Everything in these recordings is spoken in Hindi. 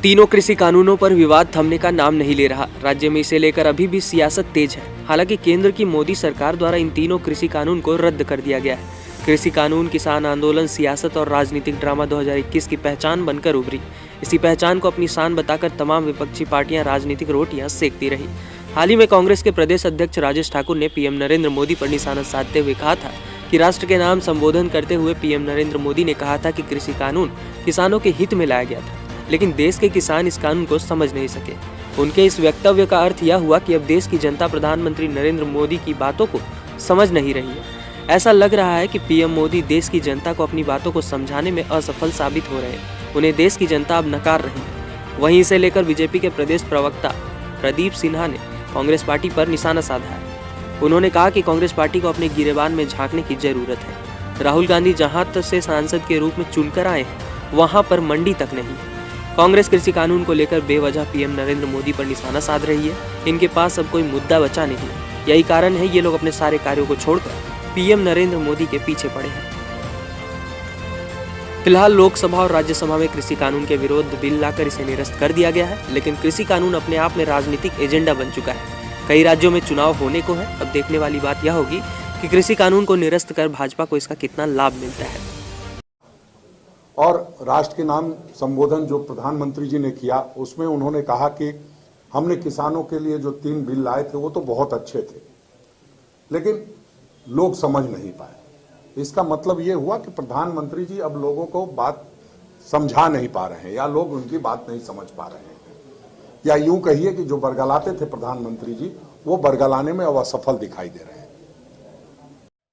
तीनों कृषि कानूनों पर विवाद थमने का नाम नहीं ले रहा। राज्य में इसे लेकर अभी भी सियासत तेज है। हालांकि केंद्र की मोदी सरकार द्वारा इन तीनों कृषि कानून को रद्द कर दिया गया है। कृषि कानून किसान आंदोलन, सियासत और राजनीतिक ड्रामा 2021 की पहचान बनकर उभरी। इसी पहचान को अपनी शान बताकर तमाम विपक्षी पार्टियां राजनीतिक रोटियां सेकती रही। हाल ही में कांग्रेस के प्रदेश अध्यक्ष राजेश ठाकुर ने पीएम नरेंद्र मोदी पर निशाना साधते हुए कहा था कि राष्ट्र के नाम संबोधन करते हुए पीएम नरेंद्र मोदी ने कहा था कि कृषि कानून किसानों के हित में लाया गया था, लेकिन देश के किसान इस कानून को समझ नहीं सके। उनके इस वक्तव्य का अर्थ यह हुआ कि अब देश की जनता प्रधानमंत्री नरेंद्र मोदी की बातों को समझ नहीं रही है। ऐसा लग रहा है कि पीएम मोदी देश की जनता को अपनी बातों को समझाने में असफल साबित हो रहे हैं। उन्हें देश की जनता अब नकार रही है। वहीं इसे लेकर बीजेपी के प्रदेश प्रवक्ता प्रदीप सिन्हा ने कांग्रेस पार्टी पर निशाना साधा है। उन्होंने कहा कि कांग्रेस पार्टी को अपने गिरेबान में झांकने की जरूरत है। राहुल गांधी जहां से सांसद के रूप में चुनकर आए हैं, वहां पर मंडी तक नहीं। कांग्रेस कृषि कानून को लेकर बेवजह पीएम नरेंद्र मोदी पर निशाना साध रही है। इनके पास अब कोई मुद्दा बचा नहीं। यही कारण है ये लोग अपने सारे कार्यों को छोड़कर पीएम नरेंद्र मोदी के पीछे पड़े हैं। फिलहाल लोकसभा और राज्यसभा में कृषि कानून के विरोध बिल लाकर इसे निरस्त कर दिया गया है, लेकिन कृषि कानून अपने आप में राजनीतिक एजेंडा बन चुका है। कई राज्यों में चुनाव होने को है। अब देखने वाली बात यह होगी कि कृषि कानून को निरस्त कर भाजपा को इसका कितना लाभ मिलता है। और राष्ट्र के नाम संबोधन जो प्रधानमंत्री जी ने किया, उसमें उन्होंने कहा कि हमने किसानों के लिए जो 3 बिल लाए थे वो तो बहुत अच्छे थे, लेकिन लोग समझ नहीं पाए। इसका मतलब ये हुआ कि प्रधानमंत्री जी अब लोगों को बात समझा नहीं पा रहे हैं, या लोग उनकी बात नहीं समझ पा रहे हैं, या यूं कहिए कि जो बरगलाते थे प्रधानमंत्री जी, वो बरगलाने में अब असफल दिखाई दे रहे हैं।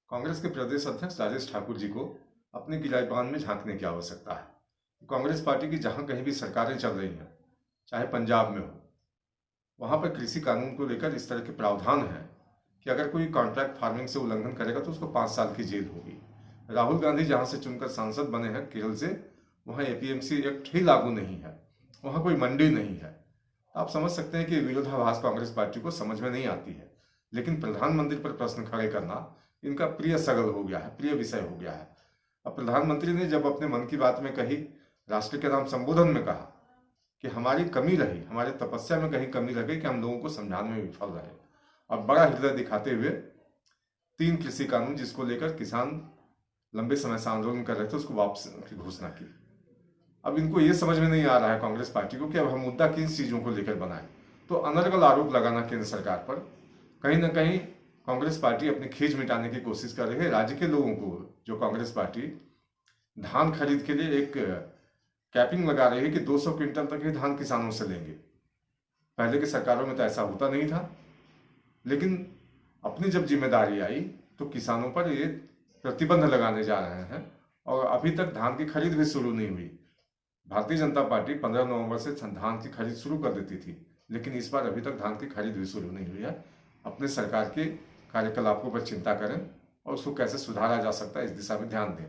कांग्रेस के प्रदेश अध्यक्ष राजेश ठाकुर जी को अपने गिरेबान में झांकने की आवश्यकता है। कांग्रेस पार्टी की जहां कहीं भी सरकारें चल रही हैं, चाहे पंजाब में हो, वहां पर कृषि कानून को लेकर इस तरह के प्रावधान हैं कि अगर कोई कॉन्ट्रैक्ट फार्मिंग से उल्लंघन करेगा तो उसको 5 साल की जेल होगी। राहुल गांधी जहां से चुनकर सांसद बने हैं केरल से, वहां एपीएमसी एक्ट ही लागू नहीं है, वहां कोई मंडी नहीं है। आप समझ सकते हैं कि विरोधाभास कांग्रेस पार्टी को समझ में नहीं आती है, लेकिन प्रधानमंत्री पर प्रश्न खड़े करना इनका प्रिय सगल हो गया है, प्रिय विषय हो गया है। अब प्रधानमंत्री ने जब अपने मन की बात में कही, राष्ट्र के नाम संबोधन में कहा कि हमारी कमी रही, हमारे तपस्या में कहीं कमी रह गई कि हम लोगों को समझाने में विफल रहे, और बड़ा हृदय दिखाते हुए 3 कृषि कानून जिसको लेकर किसान लंबे समय से आंदोलन कर रहे थे, उसको वापस की घोषणा की। अब इनको ये समझ में नहीं आ रहा है कांग्रेस पार्टी को कि अब हम मुद्दा किन चीजों को लेकर बनाएं। तो अनर्गल आरोप लगाना केंद्र सरकार पर, कहीं ना कहीं कांग्रेस पार्टी अपनी खींच मिटाने की कोशिश कर रही है। राज्य के लोगों को जो कांग्रेस पार्टी धान खरीद के लिए एक कैपिंग लगा रही है कि 200 क्विंटल तक ही धान किसानों से लेंगे। पहले की सरकारों में तो ऐसा होता नहीं था, लेकिन अपनी जब जिम्मेदारी आई तो किसानों पर ये प्रतिबंध लगाने जा रहे हैं, और अभी तक धान की खरीद भी शुरू नहीं हुई। भारतीय जनता पार्टी 15 नवंबर से धान की खरीद शुरू कर देती थी, लेकिन इस बार अभी तक धान की खरीद भी शुरू नहीं हुई है। अपने सरकार के कार्यकलापों पर चिंता करें और उसको कैसे सुधारा जा सकता है, इस दिशा में ध्यान दें।